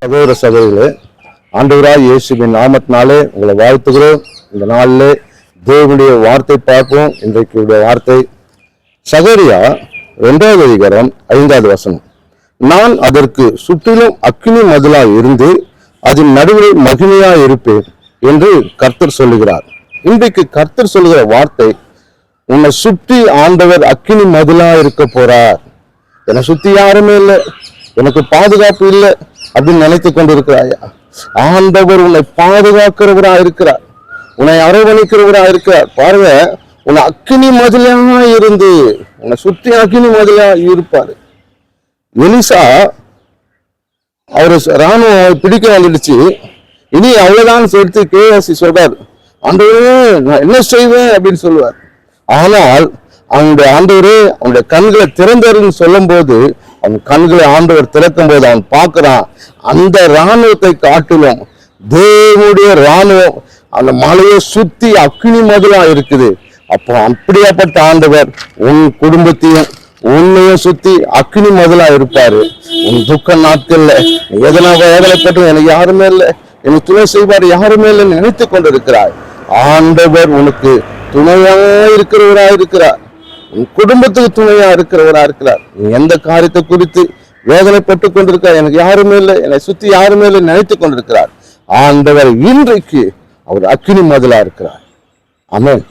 சகோதர சகோதரிகளே, ஆண்டவராய் இயேசுவின் நாமத்தினாலே உங்களை வாழ்த்துகிறோம். இந்த நாளிலே தேவனுடைய வார்த்தை பார்ப்போம். இன்றைக்கு வார்த்தை சகரியா 2வது அதிகாரம் 5வது வசனம். நான் அதற்கு சுற்றிலும் அக்கினி மதிலாய் இருந்து அதன் நடுவில் மகிமையாய் இருப்பேன் என்று கர்த்தர் சொல்லுகிறார். இன்றைக்கு கர்த்தர் சொல்லுகிற வார்த்தை, உன்னை சுற்றி ஆண்டவர் அக்கினி மதிலா இருக்க போறார். என்னை சுத்தி யாருமே இல்லை, எனக்கு பாதுகாப்பு இல்லை அப்படின்னு நினைத்து கொண்டிருக்கிறாயா? ஆண்டவர் உன்னை பாதுகாக்கிறவரா இருக்கிறார், உன்னை அரவணைக்கிறவரா இருக்கிறார். பாருங்க, உன்னை அக்கினி மதிலா இருந்து உன்னை சுற்றி அக்கினி மதிலா இருப்பாரு. எலிசா அவரு ராணுவம் பிடிக்க வந்துடுச்சு, இனி அவ்வளவுதான் சொல்லிட்டு கேசி சொல்றாரு, ஆண்டவரே நான் என்ன செய்வேன் அப்படின்னு சொல்லுவார். ஆனால் அவனுடைய ஆண்டவரே அவனுடைய கண்களை திறந்தாருன்னு சொல்லும் போது, அவன் கண்களை ஆண்டவர் திறக்கும் போது அவன் பார்க்கிறான், அந்த இராணுவத்தை காட்டிலும் தேவனுடைய இராணுவம் அந்த மலையை சுத்தி அக்கினி மதிலா இருக்குது. அப்போ அப்படியாப்பட்ட ஆண்டவர் உன் குடும்பத்தையும் உன்னையும் சுத்தி அக்கினி மதிலா இருப்பாரு. உன் துக்க நாட்கள்ல எதனா வேதனைப்பட்டு எனக்கு யாருமே இல்லை, எனக்கு துணை செய்வார் யாருமே இல்லைன்னு நினைத்து கொண்டிருக்கிறார். ஆண்டவர் உனக்கு துணையா இருக்கிறவரா இருக்கிறார், உன் குடும்பத்துக்கு துணையா இருக்கிறவரா இருக்கிறார். நீ எந்த காரியத்தை குறித்து வேதனைப்பட்டு கொண்டிருக்க, எனக்கு யாருமே இல்லை, என்னை சுத்தி யாருமே இல்லை நினைத்து கொண்டிருக்கிறார். ஆண்டவர் இன்றைக்கு அவர் அக்கினி மதிலா இருக்கிறார். ஆமென்.